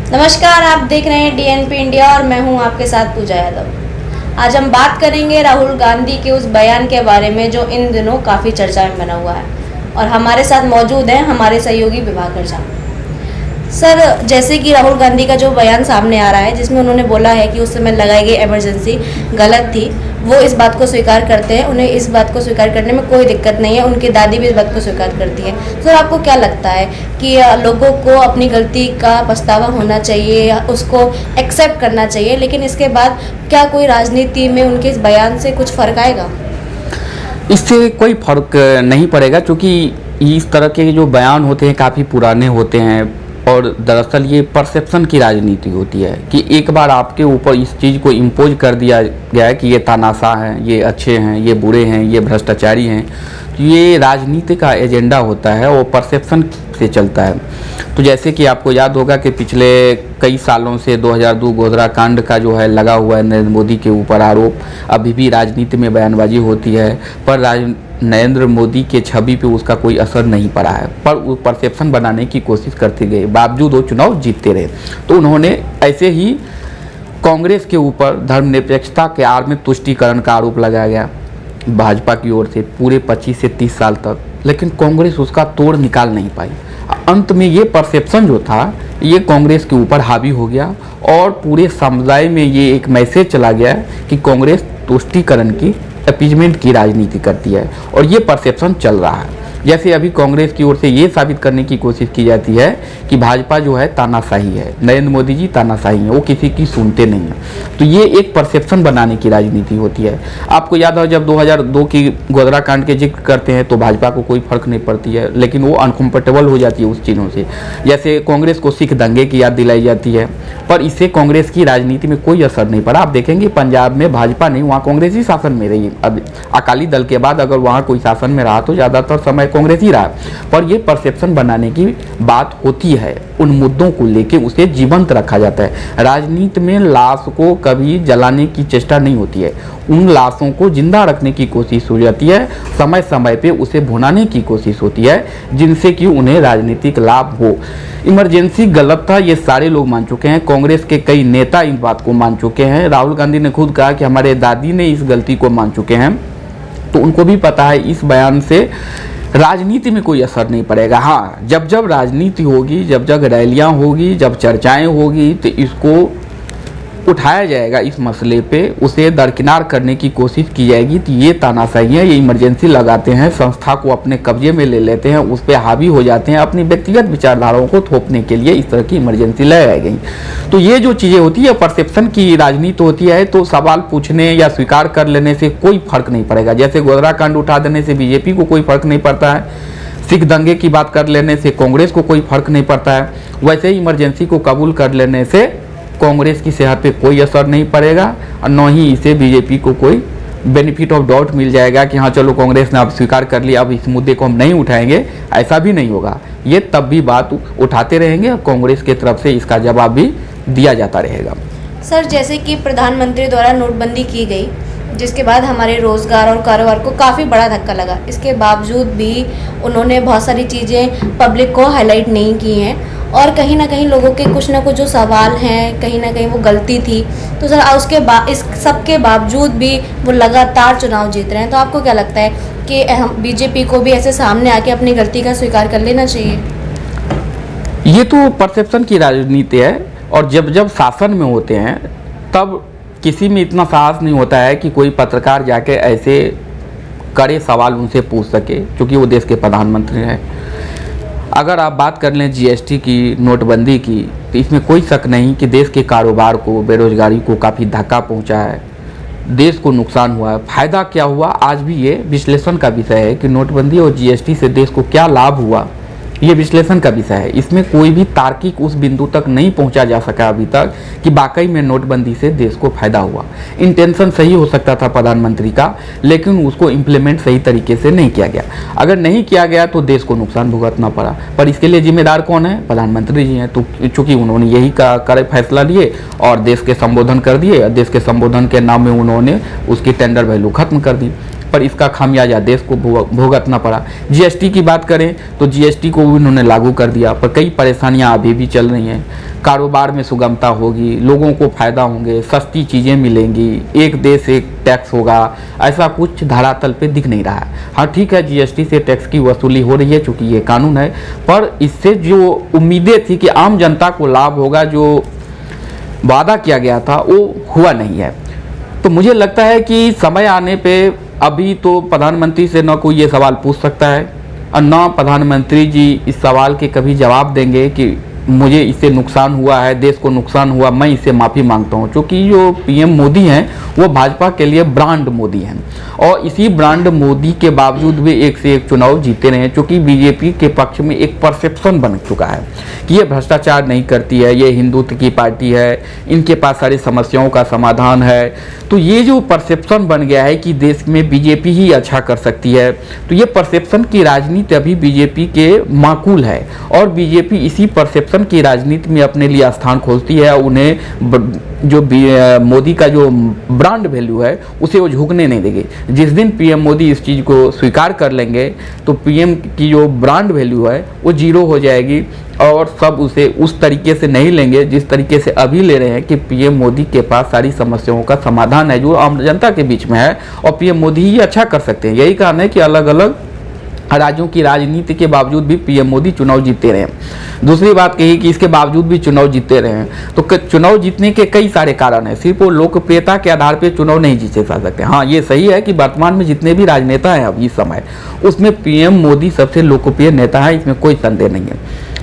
नमस्कार, आप देख रहे हैं डीएनपी इंडिया और मैं हूं आपके साथ पूजा यादव। आज हम बात करेंगे राहुल गांधी के उस बयान के बारे में जो इन दिनों काफ़ी चर्चा में बना हुआ है और हमारे साथ मौजूद हैं हमारे सहयोगी विभाकर झा। सर, जैसे कि राहुल गांधी का जो बयान सामने आ रहा है जिसमें उन्होंने बोला है कि उस समय लगाई गई इमरजेंसी गलत थी, वो इस बात को स्वीकार करते हैं, उन्हें इस बात को स्वीकार करने में कोई दिक्कत नहीं है, उनकी दादी भी इस बात को स्वीकार करती है। सर, आपको क्या लगता है कि लोगों को अपनी गलती का पछतावा होना चाहिए, उसको एक्सेप्ट करना चाहिए, लेकिन इसके बाद क्या कोई राजनीति में उनके इस बयान से कुछ फ़र्क आएगा? इससे कोई फर्क नहीं पड़ेगा, क्योंकि इस तरह के जो बयान होते हैं काफ़ी पुराने होते हैं और दरअसल ये परसेप्शन की राजनीति होती है कि एक बार आपके ऊपर इस चीज़ को इम्पोज कर दिया गया है कि ये तानाशाह हैं, ये अच्छे हैं, ये बुरे हैं, ये भ्रष्टाचारी हैं। तो ये राजनीति का एजेंडा होता है और परसेप्शन से चलता है। तो जैसे कि आपको याद होगा कि पिछले कई सालों से 2002 गोधरा कांड का जो है लगा हुआ है नरेंद्र मोदी के ऊपर आरोप, अभी भी राजनीति में बयानबाजी होती है, पर नरेंद्र मोदी के छवि पे उसका कोई असर नहीं पड़ा है, पर वो परसेप्शन बनाने की कोशिश करते गए, बावजूद वो चुनाव जीतते रहे। तो उन्होंने ऐसे ही कांग्रेस के ऊपर धर्मनिरपेक्षता के आड़ में तुष्टीकरण का आरोप लगाया गया भाजपा की ओर से पूरे 25 से 30 साल तक, लेकिन कांग्रेस उसका तोड़ निकाल नहीं पाई। अंत में ये परसेप्शन जो था ये कांग्रेस के ऊपर हावी हो गया और पूरे समुदाय में ये एक मैसेज चला गया कि कांग्रेस तुष्टीकरण की, अपीजमेंट की राजनीति करती है और ये परसेप्शन चल रहा है। जैसे अभी कांग्रेस की ओर से ये साबित करने की कोशिश की जाती है कि भाजपा जो है तानाशाही है, नरेंद्र मोदी जी तानाशाही हैं, वो किसी की सुनते नहीं हैं। तो ये एक परसेप्शन बनाने की राजनीति होती है। आपको याद हो जब 2002 की गोधरा कांड के जिक्र करते हैं तो भाजपा को कोई फर्क नहीं पड़ती है, लेकिन वो अनकंफर्टेबल हो जाती है उस चीज़ों से। जैसे कांग्रेस को सिख दंगे की याद दिलाई जाती है, पर इससे कांग्रेस की राजनीति में कोई असर नहीं पड़ा। आप देखेंगे पंजाब में भाजपा नहीं, वहाँ कांग्रेस ही शासन में रही। अब अकाली दल के बाद अगर वहाँ कोई शासन में रहा तो ज़्यादातर समय कांग्रेस ही रहा। पर ये परसेप्शन बनाने की बात होती है, उन मुद्दों को लेके उसे जीवंत रखा जाता है। राजनीति में लाश को कभी जलाने की चेष्टा नहीं होती है, उन लाशों को जिंदा रखने की कोशिश हो जाती है, समय समय पे उसे भुनाने की कोशिश होती है जिनसे कि उन्हें राजनीतिक लाभ हो। इमरजेंसी गलत था, ये सारे लोग मान चुके हैं, कांग्रेस के कई नेता इन बात को मान चुके हैं। राहुल गांधी ने खुद कहा कि हमारे दादी ने इस गलती को मान चुके हैं, तो उनको भी पता है इस बयान से राजनीति में कोई असर नहीं पड़ेगा। हाँ, जब जब राजनीति होगी, जब जब रैलियां होगी, जब चर्चाएं होगी, तो इसको उठाया जाएगा, इस मसले पे उसे दरकिनार करने की कोशिश की जाएगी। तो ये तानाशाही है, ये इमरजेंसी लगाते हैं, संस्था को अपने कब्जे में ले लेते हैं, उस पर हावी हो जाते हैं, अपनी व्यक्तिगत विचारधाराओं को थोपने के लिए इस तरह की इमरजेंसी लगाई गई। तो ये जो चीज़ें होती है परसेप्शन की राजनीति होती है, तो सवाल पूछने या स्वीकार कर लेने से कोई फर्क नहीं पड़ेगा। जैसे गोधरा कांड उठा देने से बीजेपी को कोई फर्क नहीं पड़ता है, सिख दंगे की बात कर लेने से कांग्रेस को कोई फर्क नहीं पड़ता है, वैसे ही इमरजेंसी को कबूल कर लेने से कांग्रेस की सेहत पे कोई असर नहीं पड़ेगा और न ही इसे बीजेपी को कोई बेनिफिट ऑफ डाउट मिल जाएगा कि हाँ चलो कांग्रेस ने अब स्वीकार कर लिया, अब इस मुद्दे को हम नहीं उठाएंगे। ऐसा भी नहीं होगा, ये तब भी बात उठाते रहेंगे और कांग्रेस की तरफ से इसका जवाब भी दिया जाता रहेगा। सर, जैसे कि प्रधानमंत्री द्वारा नोटबंदी की गई, जिसके बाद हमारे रोज़गार और कारोबार को काफ़ी बड़ा धक्का लगा, इसके बावजूद भी उन्होंने बहुत सारी चीज़ें पब्लिक को हाईलाइट नहीं की हैं और कहीं ना कहीं लोगों के कुछ ना कुछ जो सवाल हैं, कहीं ना कहीं वो गलती थी। तो सर, उसके इस सब के बावजूद भी वो लगातार चुनाव जीत रहे हैं, तो आपको क्या लगता है कि बीजेपी को भी ऐसे सामने आके अपनी गलती का स्वीकार कर लेना चाहिए? ये तो परसेप्शन की राजनीति है और जब जब शासन में होते हैं तब किसी में इतना साहस नहीं होता है कि कोई पत्रकार जाके ऐसे कड़े सवाल उनसे पूछ सके, क्योंकि वो देश के प्रधानमंत्री हैं। अगर आप बात कर लें जीएसटी की, नोटबंदी की, तो इसमें कोई शक नहीं कि देश के कारोबार को, बेरोजगारी को काफ़ी धक्का पहुंचा है, देश को नुकसान हुआ है। फ़ायदा क्या हुआ, आज भी ये विश्लेषण का विषय है कि नोटबंदी और जीएसटी से देश को क्या लाभ हुआ, ये विश्लेषण का विषय है। इसमें कोई भी तार्किक उस बिंदु तक नहीं पहुंचा जा सका अभी तक कि वाकई में नोटबंदी से देश को फायदा हुआ। इंटेंशन सही हो सकता था प्रधानमंत्री का, लेकिन उसको इम्प्लीमेंट सही तरीके से नहीं किया गया। अगर नहीं किया गया तो देश को नुकसान भुगतना पड़ा, पर इसके लिए जिम्मेदार कौन है? प्रधानमंत्री जी हैं। तो चूंकि उन्होंने यही का फैसला लिए और देश के संबोधन कर दिए, देश के संबोधन के नाम में उन्होंने उसकी टेंडर वैल्यू खत्म कर दी, पर इसका खामियाजा देश को भुगतना पड़ा। जीएसटी की बात करें तो जीएसटी को भी उन्होंने लागू कर दिया, पर कई परेशानियां अभी भी चल रही हैं। कारोबार में सुगमता होगी, लोगों को फ़ायदा होंगे, सस्ती चीज़ें मिलेंगी, एक देश एक टैक्स होगा, ऐसा कुछ धरातल पे दिख नहीं रहा है। हाँ ठीक है, जीएसटी से टैक्स की वसूली हो रही है चूँकि ये कानून है, पर इससे जो उम्मीदें थी कि आम जनता को लाभ होगा, जो वादा किया गया था वो हुआ नहीं है। तो मुझे लगता है कि समय आने पे अभी तो प्रधानमंत्री से न कोई ये सवाल पूछ सकता है और न प्रधानमंत्री जी इस सवाल के कभी जवाब देंगे कि मुझे इससे नुकसान हुआ है, देश को नुकसान हुआ, मैं इससे माफ़ी मांगता हूँ। क्योंकि जो पीएम मोदी हैं वो भाजपा के लिए ब्रांड मोदी हैं और इसी ब्रांड मोदी के बावजूद भी एक से एक चुनाव जीते रहे हैं। क्योंकि बीजेपी के पक्ष में एक परसेप्शन बन चुका है कि ये भ्रष्टाचार नहीं करती है, ये हिंदुत्व की पार्टी है, इनके पास सारी समस्याओं का समाधान है। तो ये जो परसेप्शन बन गया है कि देश में बीजेपी ही अच्छा कर सकती है, तो ये परसेप्शन की राजनीति अभी बीजेपी के माकूल है और बीजेपी इसी परसेप्शन की राजनीति में अपने लिए स्थान खोजती है। उन्हें जो मोदी का जो ब्रांड वैल्यू है उसे वो झुकने नहीं देंगे। जिस दिन पीएम मोदी इस चीज़ को स्वीकार कर लेंगे तो पीएम की जो ब्रांड वैल्यू है वो जीरो हो जाएगी और सब उसे उस तरीके से नहीं लेंगे जिस तरीके से अभी ले रहे हैं कि पीएम मोदी के पास सारी समस्याओं का समाधान है जो आम जनता के बीच में है और पीएम मोदी ही अच्छा कर सकते हैं। यही कारण है कि अलग अलग राज्यों की राजनीति के बावजूद भी पीएम मोदी चुनाव जीतते रहे। दूसरी बात कही कि इसके बावजूद भी चुनाव जीतते रहे हैं, तो चुनाव जीतने के कई सारे कारण हैं। सिर्फ वो लोकप्रियता के आधार पर चुनाव नहीं जीते जा सकते। हाँ ये सही है कि वर्तमान में जितने भी राजनेता हैं अब इस समय उसमें पीएम मोदी सबसे लोकप्रिय नेता है, इसमें कोई संदेह नहीं है।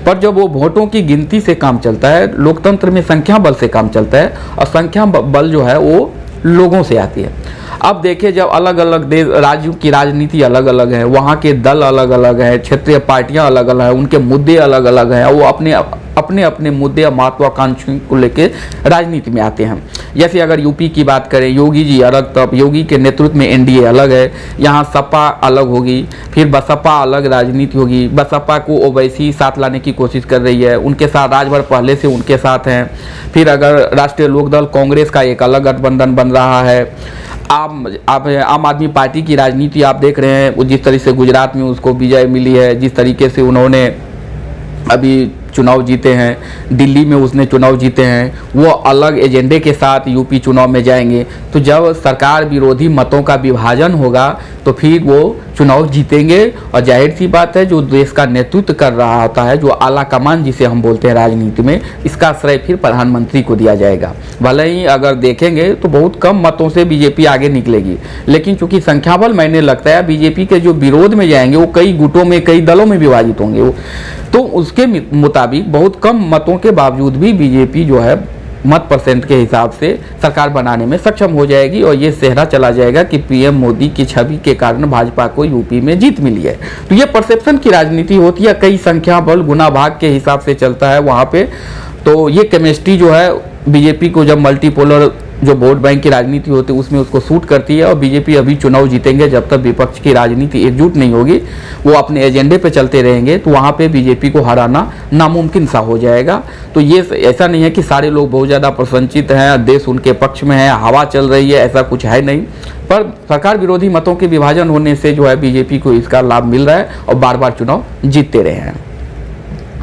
पर जब वो वोटों की गिनती से काम चलता है, लोकतंत्र में संख्या बल से काम चलता है और संख्या बल जो है वो लोगों से आती है। अब देखिए जब अलग अलग देश राज्यों की राजनीति अलग अलग है, वहाँ के दल अलग अलग हैं, क्षेत्रीय पार्टियां अलग अलग हैं, उनके मुद्दे अलग अलग हैं, वो अपने अपने मुद्दे और महत्वाकांक्षी को लेकर राजनीति में आते हैं। जैसे अगर यूपी की बात करें, योगी जी अलग, तब योगी के नेतृत्व में एनडीए अलग है, यहाँ सपा अलग होगी, फिर बसपा अलग राजनीति होगी। बसपा को ओवैसी साथ लाने की कोशिश कर रही है, उनके साथ राजभर पहले से उनके साथ हैं। फिर अगर राष्ट्रीय लोकदल कांग्रेस का एक अलग गठबंधन बन रहा है। आम आदमी पार्टी की राजनीति आप देख रहे हैं, जिस तरीके से गुजरात में उसको विजय मिली है, जिस तरीके से उन्होंने अभी चुनाव जीते हैं, दिल्ली में उसने चुनाव जीते हैं, वो अलग एजेंडे के साथ यूपी चुनाव में जाएंगे। तो जब सरकार विरोधी मतों का विभाजन होगा तो फिर वो चुनाव जीतेंगे और जाहिर सी बात है जो देश का नेतृत्व कर रहा होता है, जो आला कमान जिसे हम बोलते हैं राजनीति में, इसका श्रेय फिर प्रधानमंत्री को दिया जाएगा। भले ही अगर देखेंगे तो बहुत कम मतों से बीजेपी आगे निकलेगी, लेकिन चूंकि संख्याबल मैंने लगता है बीजेपी के जो विरोध में जाएंगे वो कई गुटों में, कई दलों में विभाजित होंगे, तो उसके मुताबिक बहुत कम मतों के बावजूद भी बीजेपी जो है मत परसेंट के हिसाब से सरकार बनाने में सक्षम हो जाएगी और ये सेहरा चला जाएगा कि पीएम मोदी की छवि के कारण भाजपा को यूपी में जीत मिली है। तो ये परसेप्शन की राजनीति होती है, कई संख्या बल गुना भाग के हिसाब से चलता है वहाँ पे। तो ये केमिस्ट्री जो है बीजेपी को जब मल्टीपोलर जो वोट बैंक की राजनीति होती है उसमें उसको सूट करती है और बीजेपी अभी चुनाव जीतेंगे जब तक विपक्ष की राजनीति एकजुट नहीं होगी, वो अपने एजेंडे पे चलते रहेंगे, तो वहाँ पे बीजेपी को हराना नामुमकिन सा हो जाएगा। तो ये ऐसा नहीं है कि सारे लोग बहुत ज़्यादा प्रसन्नचित हैं, देश उनके पक्ष में है, हवा चल रही है, ऐसा कुछ है नहीं। पर सरकार विरोधी मतों के विभाजन होने से जो है बीजेपी को इसका लाभ मिल रहा है और बार बार चुनाव जीतते रहे हैं।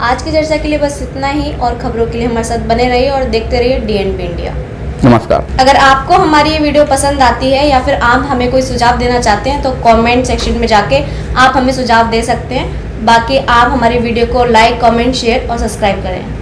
आज की चर्चा के लिए बस इतना ही और खबरों के लिए हमारे साथ बने रहिए और देखते रहिए डीएनपी इंडिया। नमस्कार। अगर आपको हमारी ये वीडियो पसंद आती है या फिर आप हमें कोई सुझाव देना चाहते हैं तो कमेंट सेक्शन में जाके आप हमें सुझाव दे सकते हैं। बाकी आप हमारी वीडियो को लाइक, कमेंट, शेयर और सब्सक्राइब करें।